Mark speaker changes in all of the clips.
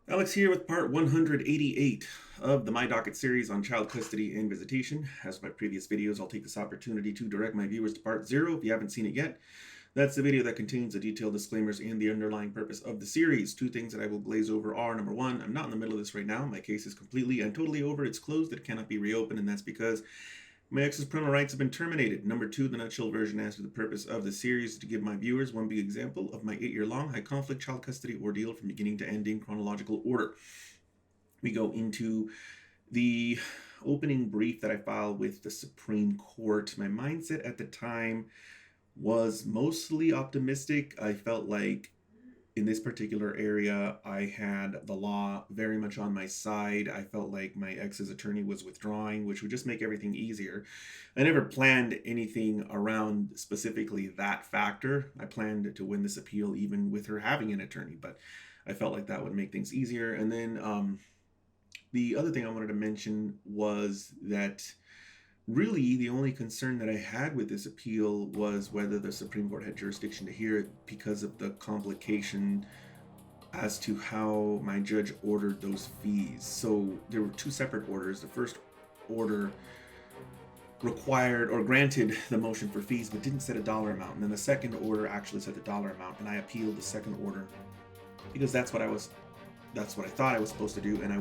Speaker 1: Alex here with part 188 of the My Docket series on child custody and visitation. As with my previous videos, I'll take this opportunity to direct my viewers to part 0 if you haven't seen it yet. That's the video that contains the detailed disclaimers and the underlying purpose of the series. Two things that I will glaze over are, number one, I'm not in the middle of this right now. My case is completely and totally over. It's closed. It cannot be reopened, and that's because my ex's parental rights have been terminated. Number two, the nutshell version as to the purpose of the series is to give my viewers one big example of my 8-year-long high-conflict child custody ordeal from beginning to end in chronological order. We go into the opening brief that I filed with the Supreme Court. My mindset at the time was mostly optimistic. I felt like in this particular area, I had the law very much on my side. I felt like my ex's attorney was withdrawing, which would just make everything easier. I never planned anything around specifically that factor. I planned to win this appeal even with her having an attorney, but I felt like that would make things easier. And then the other thing I wanted to mention was that really the only concern that I had with this appeal was whether the Supreme Court had jurisdiction to hear it because of the complication as to how my judge ordered those fees. So there were two separate orders. The first order required or granted the motion for fees but didn't set a dollar amount, and then the second order actually set the dollar amount, and I appealed the second order because that's what I thought I was supposed to do, and I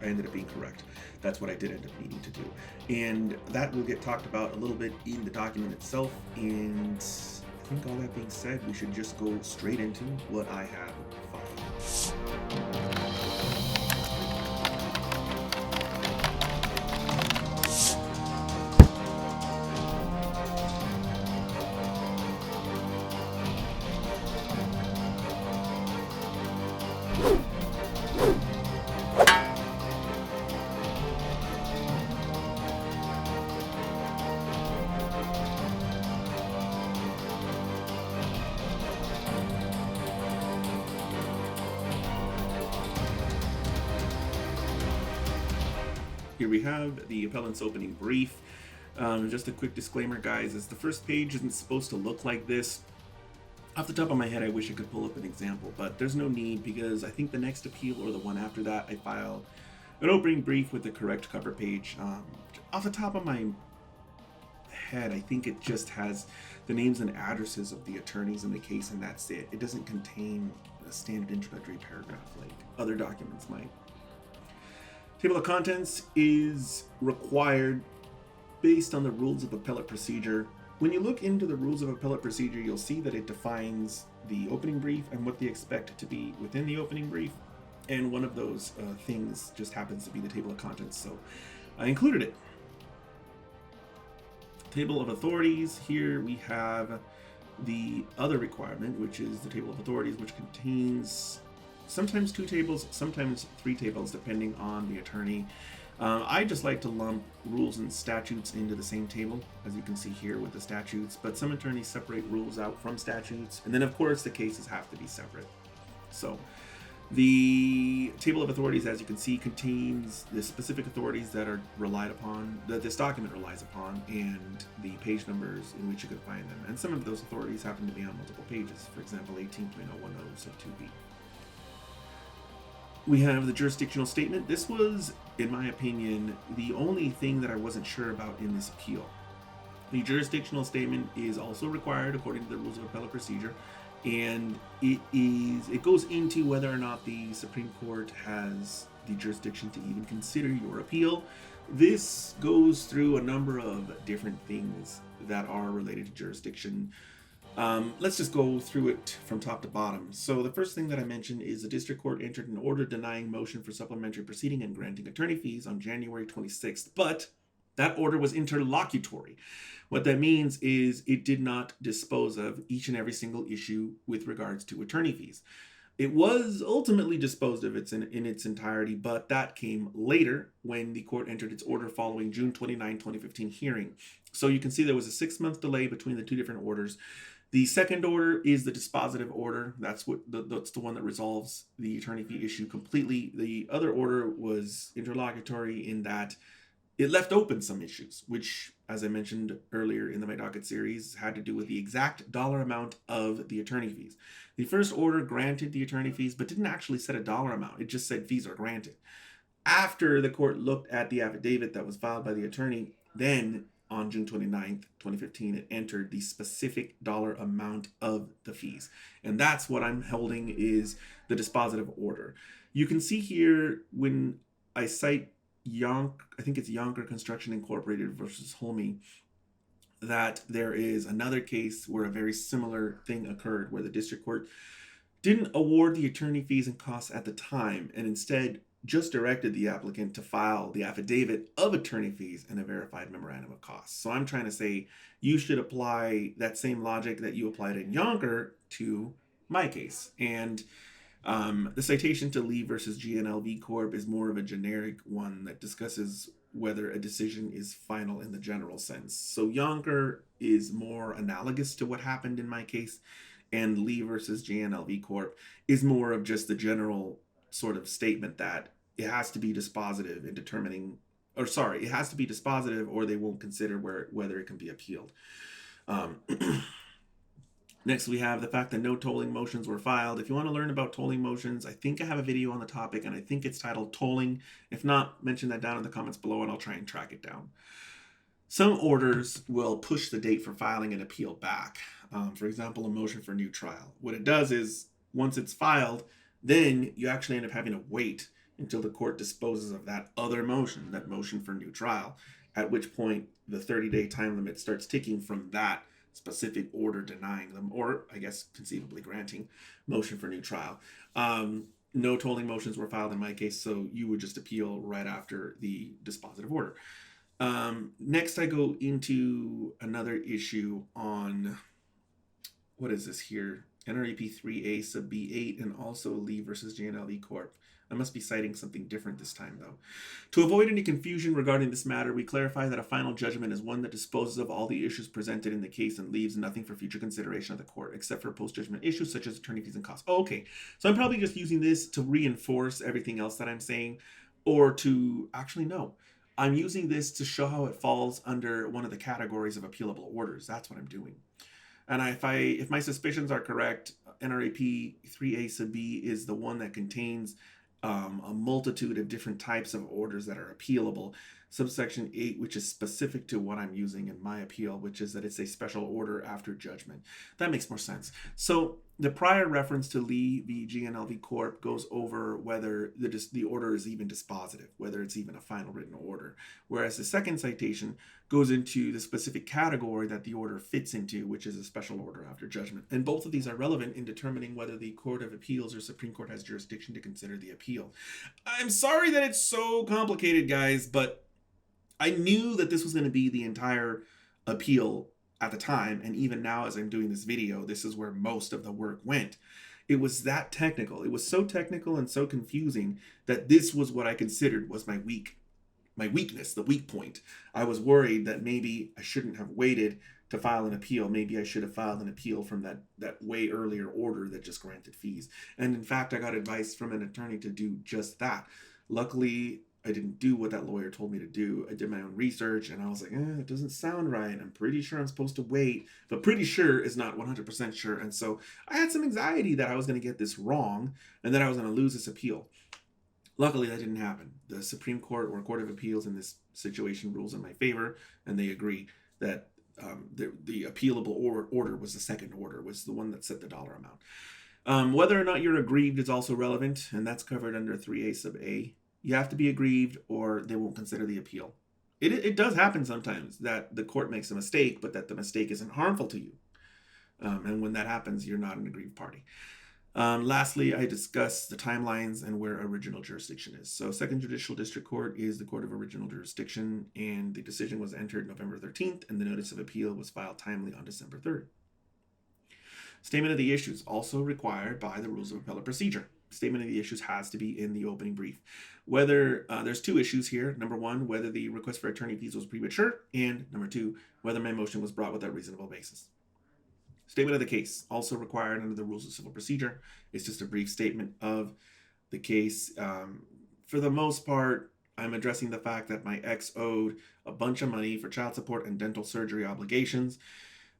Speaker 1: ended up being correct. That's what I did end up needing to do. And that will get talked about a little bit in the document itself. And I think all that being said, we should just go straight into what I have filed. Here we have the appellant's opening brief. Just a quick disclaimer, guys, is the first page isn't supposed to look like this. Off the top of my head, I wish I could pull up an example, but there's no need because I think the next appeal or the one after that, I file an opening brief with the correct cover page. Off the top of my head, I think it just has the names and addresses of the attorneys in the case, and that's it. It doesn't contain a standard introductory paragraph like other documents might. Table of contents is required based on the rules of appellate procedure. When you look into the rules of appellate procedure, you'll see that it defines the opening brief and what they expect to be within the opening brief. And one of those things just happens to be the table of contents, so I included it. Table of authorities. Here we have the other requirement, which is the table of authorities, which contains sometimes 2 tables, sometimes 3 tables, depending on the attorney. I just like to lump rules and statutes into the same table, as you can see here with the statutes, but some attorneys separate rules out from statutes, and then of course the cases have to be separate. So the table of authorities, as you can see, contains the specific authorities that are relied upon, that this document relies upon, and the page numbers in which you can find them. And some of those authorities happen to be on multiple pages, for example 18.010 sub 2b. We have the jurisdictional statement. This was, in my opinion, the only thing that I wasn't sure about in this appeal. The jurisdictional statement is also required according to the rules of appellate procedure, and it goes into whether or not the Supreme Court has the jurisdiction to even consider your appeal. This goes through a number of different things that are related to jurisdiction. Let's just go through it from top to bottom. So the first thing that I mentioned is the district court entered an order denying motion for supplementary proceeding and granting attorney fees on January 26th, but that order was interlocutory. What that means is it did not dispose of each and every single issue with regards to attorney fees. It was ultimately disposed of in its entirety, but that came later when the court entered its order following June 29, 2015 hearing. So you can see there was a 6-month delay between the two different orders. The second order is the dispositive order. That's the one that resolves the attorney fee issue completely. The other order was interlocutory in that it left open some issues, which, as I mentioned earlier in the My Docket series, had to do with the exact dollar amount of the attorney fees. The first order granted the attorney fees, but didn't actually set a dollar amount. It just said fees are granted. After the court looked at the affidavit that was filed by the attorney, then on June 29th, 2015, it entered the specific dollar amount of the fees. And that's what I'm holding is the dispositive order. You can see here when I cite I think it's Yonker Construction Incorporated versus Holme, that there is another case where a very similar thing occurred, where the district court didn't award the attorney fees and costs at the time, and instead just directed the applicant to file the affidavit of attorney fees and a verified memorandum of costs. So I'm trying to say you should apply that same logic that you applied in Yonker to my case. And the citation to Lee versus GNLV Corp is more of a generic one that discusses whether a decision is final in the general sense. So Yonker is more analogous to what happened in my case, and Lee versus GNLV Corp is more of just the general sort of statement that it has to be dispositive in determining, it has to be dispositive or they won't consider whether it can be appealed. Next, we have the fact that no tolling motions were filed. If you want to learn about tolling motions, I think I have a video on the topic, and I think it's titled Tolling. If not, mention that down in the comments below, and I'll try and track it down. Some orders will push the date for filing an appeal back. For example, a motion for new trial. What it does is, once it's filed, then you actually end up having to wait until the court disposes of that other motion, that motion for new trial, at which point the 30-day time limit starts ticking from that specific order denying them, or I guess conceivably granting motion for new trial. No tolling motions were filed in my case, so you would just appeal right after the dispositive order. Next, I go into another issue on, what is this here? NREP 3A sub B8 and also Lee versus JNLV Corp. I must be citing something different this time, though. To avoid any confusion regarding this matter, we clarify that a final judgment is one that disposes of all the issues presented in the case and leaves nothing for future consideration of the court, except for post-judgment issues such as attorney fees and costs. Oh, okay, so I'm probably just using this to reinforce everything else that I'm saying, or to actually no. I'm using this to show how it falls under one of the categories of appealable orders. That's what I'm doing. And if my suspicions are correct, NREP 3A sub B is the one that contains a multitude of different types of orders that are appealable. Subsection 8, which is specific to what I'm using in my appeal, which is that it's a special order after judgment. That makes more sense. So the prior reference to Lee v. GNLV Corp goes over whether the order is even dispositive, whether it's even a final written order. Whereas the second citation goes into the specific category that the order fits into, which is a special order after judgment. And both of these are relevant in determining whether the Court of Appeals or Supreme Court has jurisdiction to consider the appeal. I'm sorry that it's so complicated, guys, but I knew that this was going to be the entire appeal at the time, and even now as I'm doing this video, this is where most of the work went. It was that technical. It was so technical and so confusing that this was what I considered was my weakness, the weak point. I was worried that maybe I shouldn't have waited to file an appeal. Maybe I should have filed an appeal from that way earlier order that just granted fees. And in fact, I got advice from an attorney to do just that. Luckily, I didn't do what that lawyer told me to do. I did my own research and I was like, it doesn't sound right. I'm pretty sure I'm supposed to wait, but pretty sure is not 100% sure. And so I had some anxiety that I was going to get this wrong and that I was going to lose this appeal. Luckily, that didn't happen. The Supreme Court or Court of Appeals in this situation rules in my favor, and they agree that the appealable order was the second order, was the one that set the dollar amount. Whether or not you're aggrieved is also relevant, and that's covered under 3A sub A. You have to be aggrieved or they won't consider the appeal. It does happen sometimes that the court makes a mistake, but that the mistake isn't harmful to you. And when that happens, you're not an aggrieved party. Lastly, I discuss the timelines and where original jurisdiction is. So Second Judicial District Court is the court of original jurisdiction, and the decision was entered November 13th, and the notice of appeal was filed timely on December 3rd. Statement of the issues, also required by the Rules of Appellate Procedure. Statement of the issues has to be in the opening brief. Whether there's two issues here. Number one, whether the request for attorney fees was premature, and number two, whether my motion was brought without reasonable basis. Statement of the case, also required under the Rules of Civil Procedure. It's just a brief statement of the case. For the most part, I'm addressing the fact that my ex owed a bunch of money for child support and dental surgery obligations.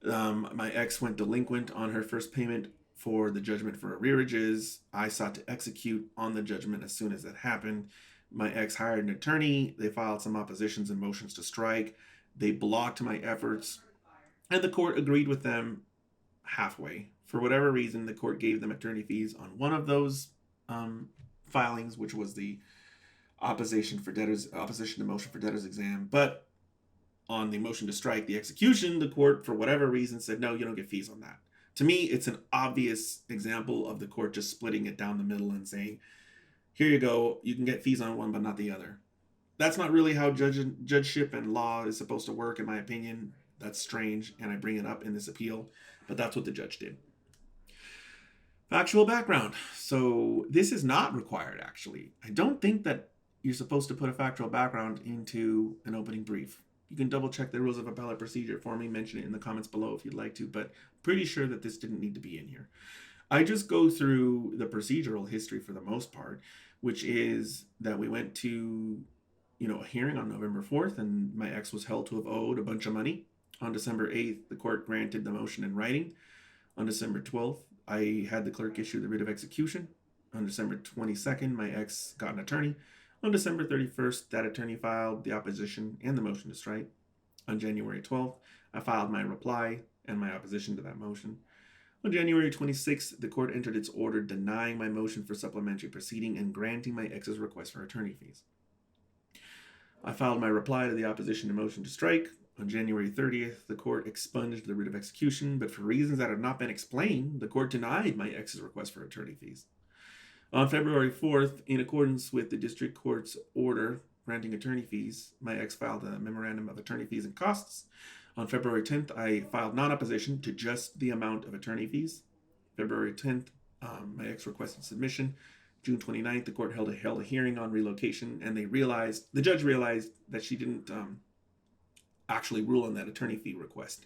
Speaker 1: My ex went delinquent on her first payment for the judgment for arrearages. I sought to execute on the judgment as soon as that happened. My ex hired an attorney. They filed some oppositions and motions to strike. They blocked my efforts, and the court agreed with them halfway. For whatever reason, the court gave them attorney fees on one of those filings, which was the opposition to motion for debtors exam. But on the motion to strike the execution, the court, for whatever reason, said, no, you don't get fees on that. To me, it's an obvious example of the court just splitting it down the middle and saying, here you go, you can get fees on one, but not the other. That's not really how judgeship and law is supposed to work, in my opinion. That's strange, and I bring it up in this appeal, but that's what the judge did. Factual background. So this is not required, actually. I don't think that you're supposed to put a factual background into an opening brief. You can double check the rules of appellate procedure for me, mention it in the comments below if you'd like to, but pretty sure that this didn't need to be in here. I just go through the procedural history for the most part, which is that we went to, a hearing on November 4th, and my ex was held to have owed a bunch of money. On December 8th, the court granted the motion in writing. On December 12th, I had the clerk issue the writ of execution. On December 22nd, my ex got an attorney. On December 31st, that attorney filed the opposition and the motion to strike. On January 12th, I filed my reply and my opposition to that motion. On January 26th, the court entered its order denying my motion for supplementary proceeding and granting my ex's request for attorney fees. I filed my reply to the opposition to motion to strike. On January 30th, the court expunged the writ of execution, but for reasons that have not been explained, the court denied my ex's request for attorney fees. On February 4th, in accordance with the district court's order granting attorney fees, my ex filed a memorandum of attorney fees and costs. On February 10th, I filed non-opposition to just the amount of attorney fees. February 10th, my ex requested submission. June 29th, the court held a hearing on relocation, and the judge realized that she didn't actually rule on that attorney fee request.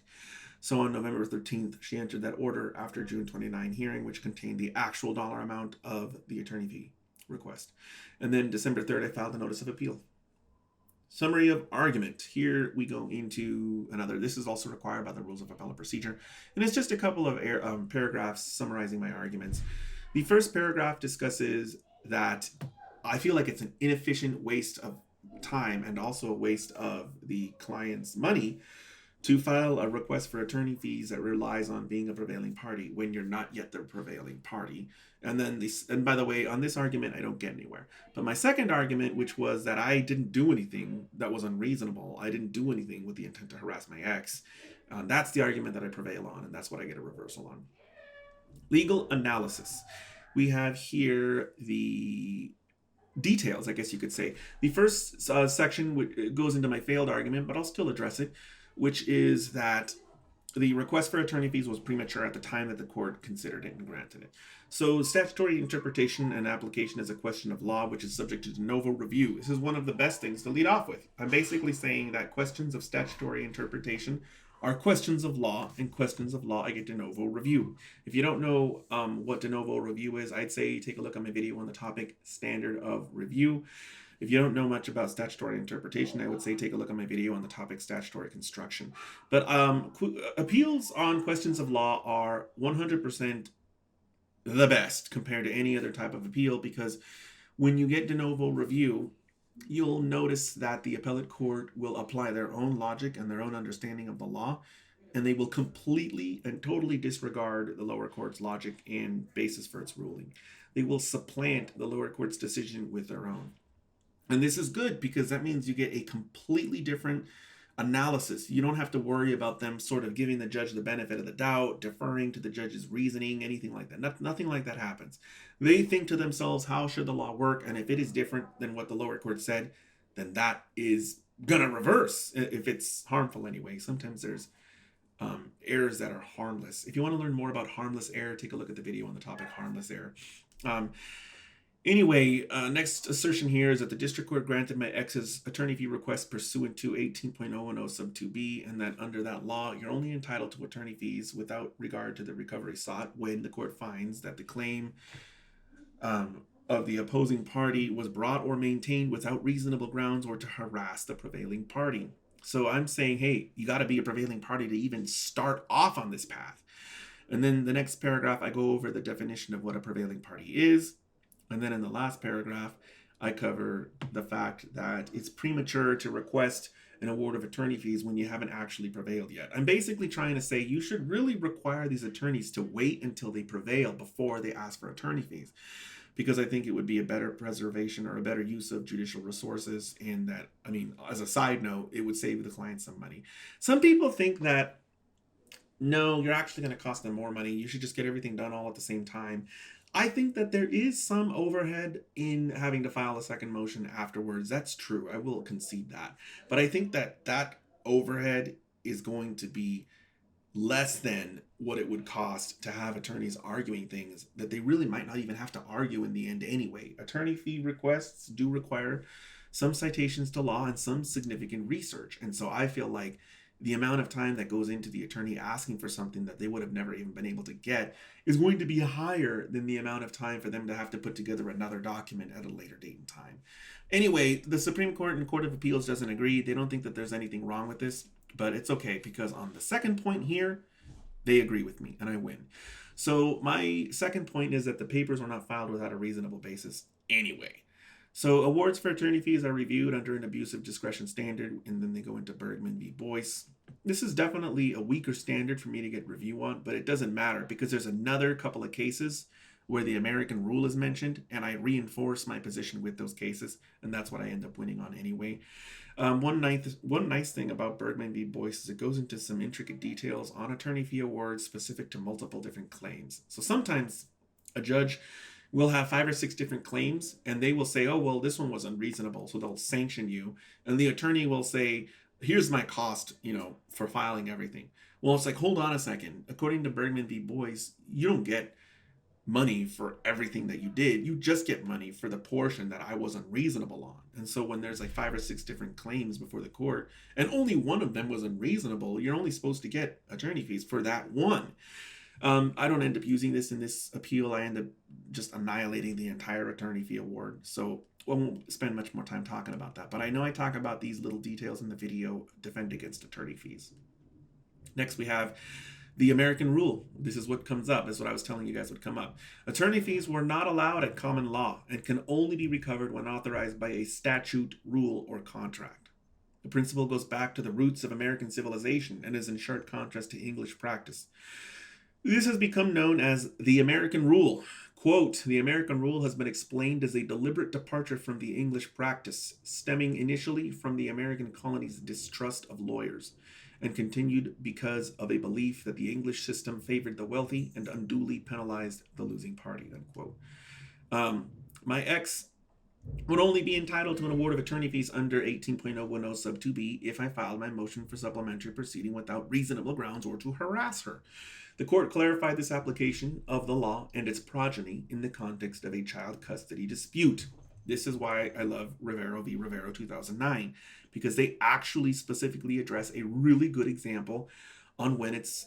Speaker 1: So on November 13th, she entered that order after June 29 hearing, which contained the actual dollar amount of the attorney fee request. And then December 3rd, I filed a notice of appeal. Summary of argument. Here we go into another. This is also required by the rules of appellate procedure. And it's just a couple of paragraphs summarizing my arguments. The first paragraph discusses that I feel like it's an inefficient waste of time and also a waste of the client's money to file a request for attorney fees that relies on being a prevailing party when you're not yet the prevailing party. And by the way, on this argument, I don't get anywhere. But my second argument, which was that I didn't do anything that was unreasonable, I didn't do anything with the intent to harass my ex, that's the argument that I prevail on, and that's what I get a reversal on. Legal analysis. We have here the details, I guess you could say. The first section goes into my failed argument, but I'll still address it, which is that the request for attorney fees was premature at the time that the court considered it and granted it. So statutory interpretation and application is a question of law, which is subject to de novo review. This is one of the best things to lead off with. I'm basically saying that questions of statutory interpretation are questions of law, and questions of law I get de novo review. If you don't know what de novo review is, I'd say take a look at my video on the topic standard of review. If you don't know much about statutory interpretation, I would say take a look at my video on the topic statutory construction. But appeals on questions of law are 100% the best compared to any other type of appeal, because when you get de novo review, you'll notice that the appellate court will apply their own logic and their own understanding of the law, and they will completely and totally disregard the lower court's logic and basis for its ruling. They will supplant the lower court's decision with their own. And this is good because that means you get a completely different analysis. You don't have to worry about them sort of giving the judge the benefit of the doubt, deferring to the judge's reasoning, anything like that. Nothing like that happens. They think to themselves, how should the law work? And if it is different than what the lower court said, then that is going to reverse if it's harmful anyway. Sometimes there's errors that are harmless. If you want to learn more about harmless error, take a look at the video on the topic harmless error. Anyway, next assertion here is that the district court granted my ex's attorney fee request pursuant to 18.010 sub 2b, and that under that law, you're only entitled to attorney fees without regard to the recovery sought when the court finds that the claim of the opposing party was brought or maintained without reasonable grounds or to harass the prevailing party. So I'm saying, hey, you got to be a prevailing party to even start off on this path. And then the next paragraph, I go over the definition of what a prevailing party is. And then in the last paragraph, I cover the fact that it's premature to request an award of attorney fees when you haven't actually prevailed yet. I'm basically trying to say you should really require these attorneys to wait until they prevail before they ask for attorney fees, because I think it would be a better preservation or a better use of judicial resources. And that, I mean, as a side note, it would save the client some money. Some people think that, no, you're actually going to cost them more money. You should just get everything done all at the same time. I think that there is some overhead in having to file a second motion afterwards. That's true. I will concede that. But I think that that overhead is going to be less than what it would cost to have attorneys arguing things that they really might not even have to argue in the end anyway. Attorney fee requests do require some citations to law and some significant research. And so I feel like the amount of time that goes into the attorney asking for something that they would have never even been able to get is going to be higher than the amount of time for them to have to put together another document at a later date and time. Anyway, the Supreme Court and Court of Appeals doesn't agree. They don't think that there's anything wrong with this, but it's okay because on the second point here, they agree with me and I win. So my second point is that the papers were not filed without a reasonable basis anyway. So awards for attorney fees are reviewed under an abuse of discretion standard, and then they go into Bergman v. Boyce. This is definitely a weaker standard for me to get review on, but it doesn't matter because there's another couple of cases where the American rule is mentioned, and I reinforce my position with those cases, and that's what I end up winning on anyway. One nice thing about Bergman v. Boyce is it goes into some intricate details on attorney fee awards specific to multiple different claims. So sometimes a judge will have 5 or 6 different claims, and they will say, oh, well, this one was unreasonable, so they'll sanction you. And the attorney will say, here's my cost, for filing everything. Well, it's like, hold on a second. According to Bergman v. Boyce, you don't get money for everything that you did. You just get money for the portion that I was unreasonable on. And so when there's like 5 or 6 different claims before the court, and only one of them was unreasonable, you're only supposed to get attorney fees for that one. I don't end up using this in this appeal. I end up just annihilating the entire attorney fee award. So I won't spend much more time talking about that. But I know I talk about these little details in the video, Defend Against Attorney Fees. Next, we have the American rule. This is what comes up. This is what I was telling you guys would come up. Attorney fees were not allowed at common law and can only be recovered when authorized by a statute, rule, or contract. The principle goes back to the roots of American civilization and is in sharp contrast to English practice. This has become known as the American rule. Quote, the American rule has been explained as a deliberate departure from the English practice, stemming initially from the American colonies' distrust of lawyers, and continued because of a belief that the English system favored the wealthy and unduly penalized the losing party, unquote. My ex would only be entitled to an award of attorney fees under 18.010 sub 2b if I filed my motion for supplementary proceeding without reasonable grounds or to harass her. The court clarified this application of the law and its progeny in the context of a child custody dispute. This is why I love Rivero v. Rivero 2009, because they actually specifically address a really good example on when it's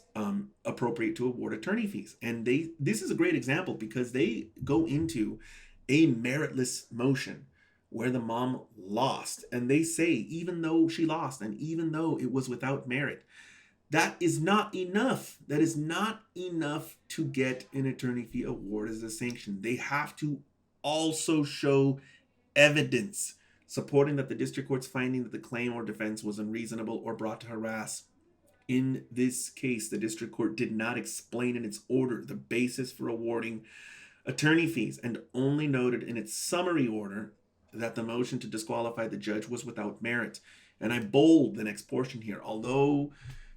Speaker 1: appropriate to award attorney fees. And this is a great example because they go into a meritless motion where the mom lost. And they say, even though she lost and even though it was without merit, that is not enough. That is not enough to get an attorney fee award as a sanction. They have to also show evidence supporting that the district court's finding that the claim or defense was unreasonable or brought to harass. In this case, the district court did not explain in its order the basis for awarding attorney fees and only noted in its summary order that the motion to disqualify the judge was without merit. And I bold the next portion here. Although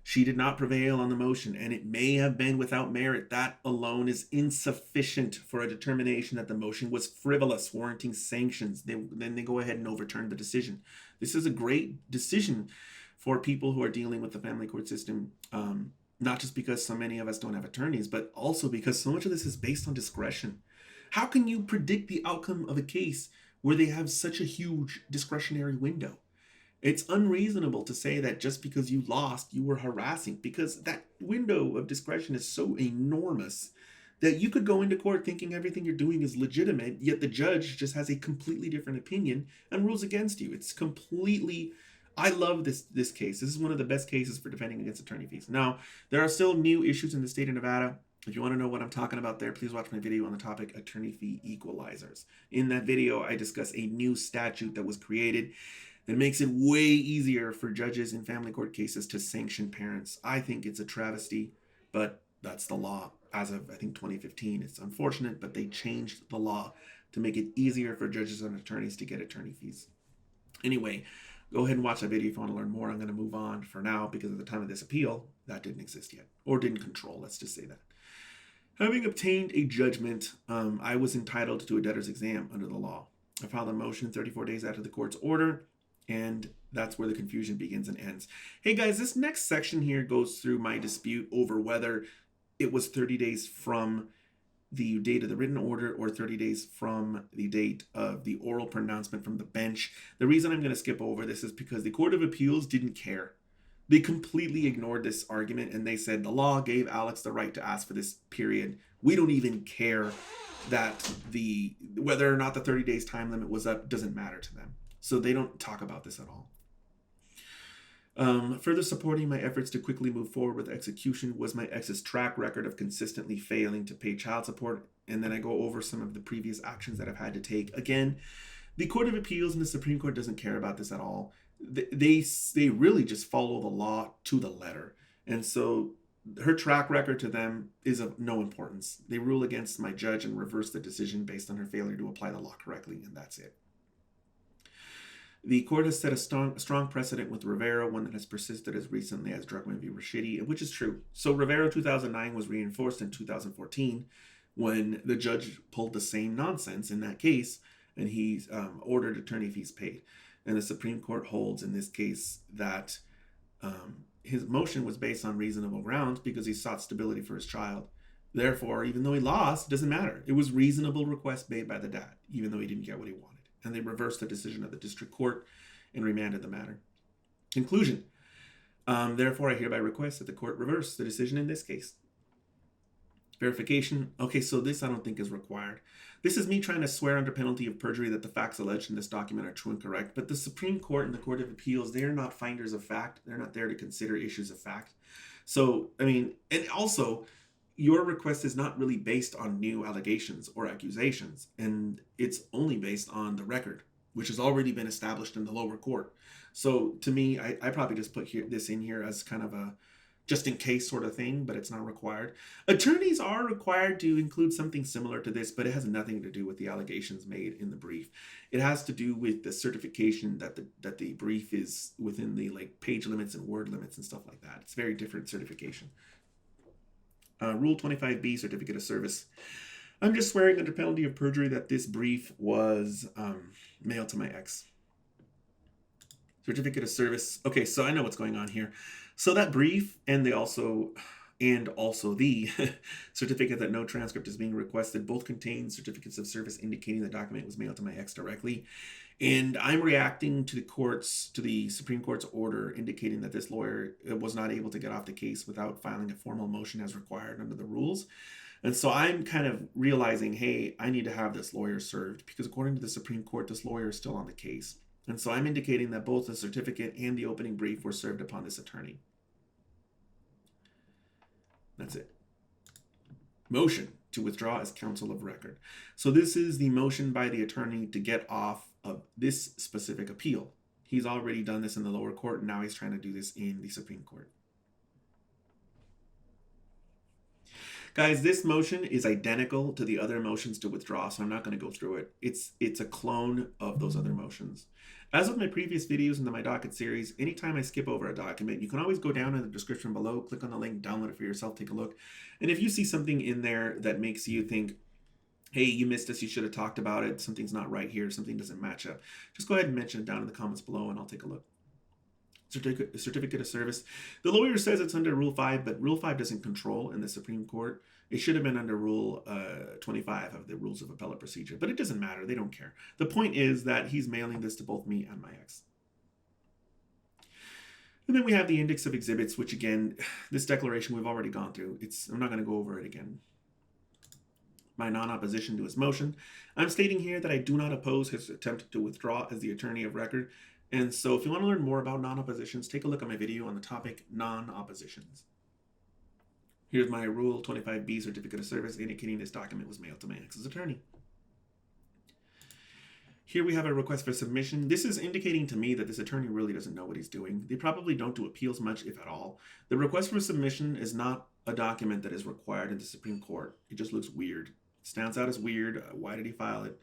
Speaker 1: she did not prevail on the motion, and it may have been without merit, that alone is insufficient for a determination that the motion was frivolous, warranting sanctions. Then they go ahead and overturn the decision. This is a great decision for people who are dealing with the family court system, not just because so many of us don't have attorneys, but also because so much of this is based on discretion. How can you predict the outcome of a case where they have such a huge discretionary window? It's unreasonable to say that just because you lost, you were harassing, because that window of discretion is so enormous that you could go into court thinking everything you're doing is legitimate, yet the judge just has a completely different opinion and rules against you. It's completely... I love this case. This is one of the best cases for defending against attorney fees. Now, there are still new issues in the state of Nevada. If you want to know what I'm talking about there, please watch my video on the topic attorney fee equalizers. In that video, I discuss a new statute that was created that makes it way easier for judges in family court cases to sanction parents. I think it's a travesty, but that's the law as of, I think, 2015. It's unfortunate, but they changed the law to make it easier for judges and attorneys to get attorney fees. Anyway, go ahead and watch that video if you want to learn more. I'm going to move on for now because at the time of this appeal, that didn't exist yet, or didn't control, let's just say that. Having obtained a judgment, I was entitled to a debtor's exam under the law. I filed a motion 34 days after the court's order, and that's where the confusion begins and ends. Hey guys, this next section here goes through my dispute over whether it was 30 days from the date of the written order or 30 days from the date of the oral pronouncement from the bench. The reason I'm going to skip over this is because the Court of Appeals didn't care. They completely ignored this argument and they said the law gave Alex the right to ask for this period. We don't even care that whether or not the 30 days time limit was up doesn't matter to them. So they don't talk about this at all. Further supporting my efforts to quickly move forward with execution was my ex's track record of consistently failing to pay child support. And then I go over some of the previous actions that I've had to take. Again, the Court of Appeals and the Supreme Court doesn't care about this at all. They really just follow the law to the letter. And so her track record to them is of no importance. They rule against my judge and reverse the decision based on her failure to apply the law correctly, and that's it. The court has set a strong precedent with Rivera, one that has persisted as recently as Druckmann v. Rashidi, which is true. So Rivera 2009 was reinforced in 2014 when the judge pulled the same nonsense in that case, and he ordered attorney fees paid. And the Supreme Court holds in this case that his motion was based on reasonable grounds because he sought stability for his child. Therefore, even though he lost, it doesn't matter. It was reasonable request made by the dad, even though he didn't get what he wanted. And they reversed the decision of the district court and remanded the matter. Conclusion. Therefore, I hereby request that the court reverse the decision in this case. Verification. Okay, so this I don't think is required. This is me trying to swear under penalty of perjury that the facts alleged in this document are true and correct. But the Supreme Court and the Court of Appeals, they are not finders of fact. They're not there to consider issues of fact. So, I mean, and also, your request is not really based on new allegations or accusations, and it's only based on the record, which has already been established in the lower court. So to me, I probably just put this in here as kind of a just in case sort of thing, but it's not required. Attorneys are required to include something similar to this, but it has nothing to do with the allegations made in the brief. It has to do with the certification that the brief is within the page limits and word limits and stuff like that. It's very different certification. Rule 25B, Certificate of Service. I'm just swearing under penalty of perjury that this brief was mailed to my ex. Certificate of Service. Okay, so I know what's going on here. So that brief and also the certificate that no transcript is being requested both contain certificates of service indicating the document was mailed to my ex directly. And I'm reacting to the Supreme Court's order indicating that this lawyer was not able to get off the case without filing a formal motion as required under the rules. And so I'm kind of realizing, hey, I need to have this lawyer served because according to the Supreme Court, this lawyer is still on the case. And so I'm indicating that both the certificate and the opening brief were served upon this attorney. That's it. Motion to withdraw as counsel of record. So this is the motion by the attorney to get off of this specific appeal. He's already done this in the lower court, and now he's trying to do this in the Supreme Court. Guys, this motion is identical to the other motions to withdraw, so I'm not going to go through it. It's a clone of those other motions. As with my previous videos in the My Docket series, anytime I skip over a document, you can always go down in the description below, click on the link, download it for yourself, take a look. And if you see something in there that makes you think, hey, you missed this, you should have talked about it, something's not right here, something doesn't match up, just go ahead and mention it down in the comments below and I'll take a look. Certificate of Service. The lawyer says it's under Rule 5, but Rule 5 doesn't control in the Supreme Court. It should have been under Rule 25 of the Rules of Appellate Procedure, but it doesn't matter. They don't care. The point is that he's mailing this to both me and my ex. And then we have the index of exhibits, which again, this declaration we've already gone through. I'm not going to go over it again. my non-opposition to his motion. I'm stating here that I do not oppose his attempt to withdraw as the attorney of record. And so if you want to learn more about non-oppositions, take a look at my video on the topic non-oppositions. Here's my Rule 25B certificate of service indicating this document was mailed to my ex's attorney. Here we have a request for submission. This is indicating to me that this attorney really doesn't know what he's doing. They probably don't do appeals much, if at all. The request for submission is not a document that is required in the Supreme Court. It just looks weird. It stands out as weird. Why did he file it?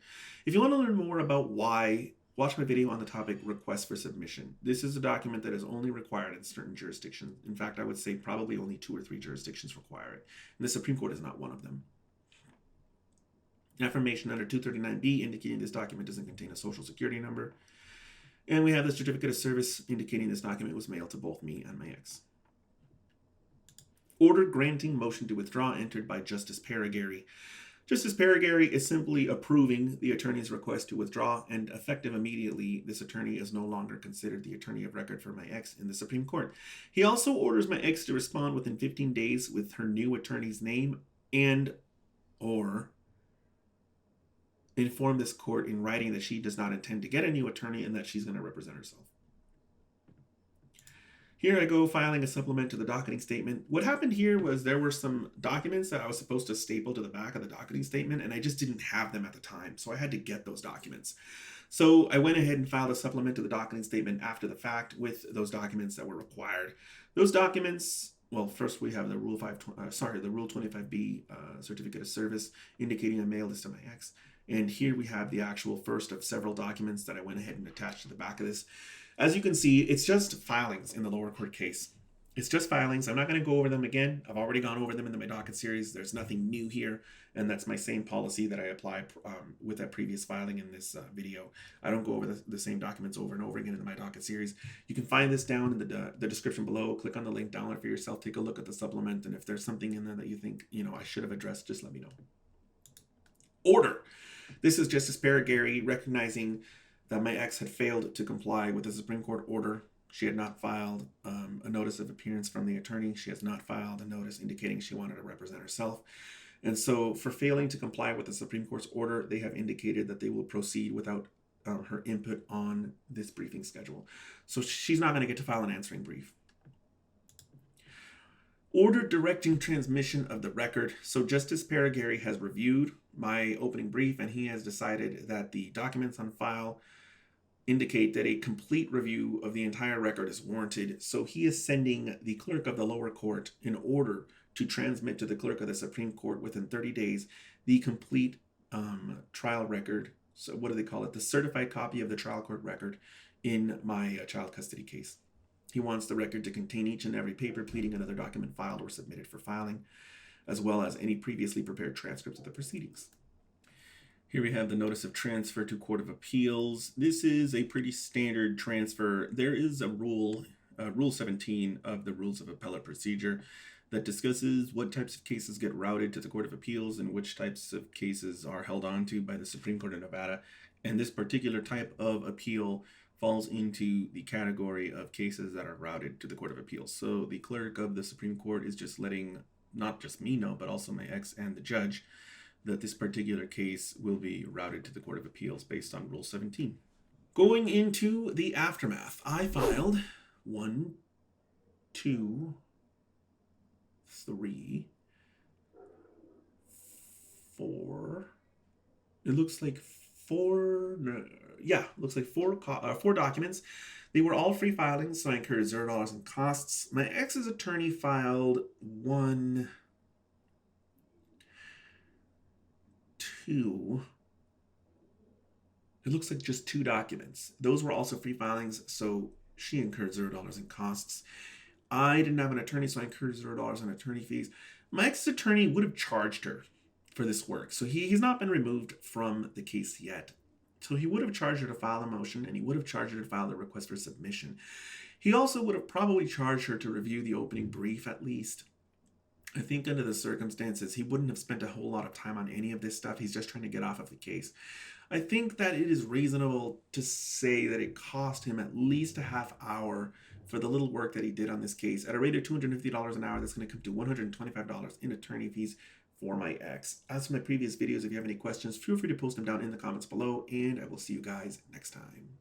Speaker 1: If you want to learn more about why, watch my video on the topic request for submission. This is a document that is only required in certain jurisdictions. In fact, I would say probably only 2 or 3 jurisdictions require it. And the Supreme Court is not one of them. Affirmation under 239B indicating this document doesn't contain a social security number. And we have the certificate of service indicating this document was mailed to both me and my ex. Order granting motion to withdraw entered by Justice Parraguirre. Justice Parraguirre is simply approving the attorney's request to withdraw, and effective immediately, this attorney is no longer considered the attorney of record for my ex in the Supreme Court. He also orders my ex to respond within 15 days with her new attorney's name and or inform this court in writing that she does not intend to get a new attorney and that she's going to represent herself. Here I go filing a supplement to the docketing statement. What happened here was there were some documents that I was supposed to staple to the back of the docketing statement, and I just didn't have them at the time, so I had to get those documents. So I went ahead and filed a supplement to the docketing statement after the fact with those documents that were required. Those documents, well, first we have the Rule 25B certificate of service indicating I mailed this to my ex. And here we have the actual first of several documents that I went ahead and attached to the back of this. As you can see, it's just filings in the lower court case. It's just filings. I'm not going to go over them again. I've already gone over them in my docket series. There's nothing new here, and that's my same policy that I apply with that previous filing in this video. I don't go over the same documents over and over again in my docket series. You can find this down in the description below. Click on the link, download it for yourself, take a look at the supplement, and if there's something in there that you think, I should have addressed, just let me know. Order. This is Justice Parraguirre recognizing that my ex had failed to comply with the Supreme Court order. She had not filed a notice of appearance from the attorney. She has not filed a notice indicating she wanted to represent herself. And so for failing to comply with the Supreme Court's order, they have indicated that they will proceed without her input on this briefing schedule. So she's not going to get to file an answering brief. Order directing transmission of the record. So Justice Parraguirre has reviewed my opening brief, and he has decided that the documents on file indicate that a complete review of the entire record is warranted. So he is sending the clerk of the lower court an order to transmit to the clerk of the Supreme Court within 30 days the complete trial record. So what do they call it? The certified copy of the trial court record in my child custody case. He wants the record to contain each and every paper, pleading, and other document filed or submitted for filing, as well as any previously prepared transcripts of the proceedings. Here we have the notice of transfer to Court of Appeals. This is a pretty standard transfer. There is a rule, Rule 17 of the Rules of Appellate Procedure, that discusses what types of cases get routed to the Court of Appeals and which types of cases are held on to by the Supreme Court of Nevada. And this particular type of appeal falls into the category of cases that are routed to the Court of Appeals. So the clerk of the Supreme Court is just letting not just me know, but also my ex and the judge, that this particular case will be routed to the Court of Appeals based on Rule 17. Going into the aftermath, I filed 1, 2, 3, 4. It looks like 4. Looks like 4 documents. They were all free filings, so I incurred $0 in costs. My ex's attorney filed 1, 2. It looks like just 2 documents. Those were also free filings, so she incurred $0 in costs. I didn't have an attorney, so I incurred $0 in attorney fees. My ex's attorney would have charged her for this work, so he's not been removed from the case yet. So he would have charged her to file a motion, and he would have charged her to file the request for submission. He also would have probably charged her to review the opening brief at least. I think under the circumstances, he wouldn't have spent a whole lot of time on any of this stuff. He's just trying to get off of the case. I think that it is reasonable to say that it cost him at least a half hour for the little work that he did on this case. At a rate of $250 an hour, that's going to come to $125 in attorney fees for my ex. As for my previous videos, if you have any questions, feel free to post them down in the comments below, and I will see you guys next time.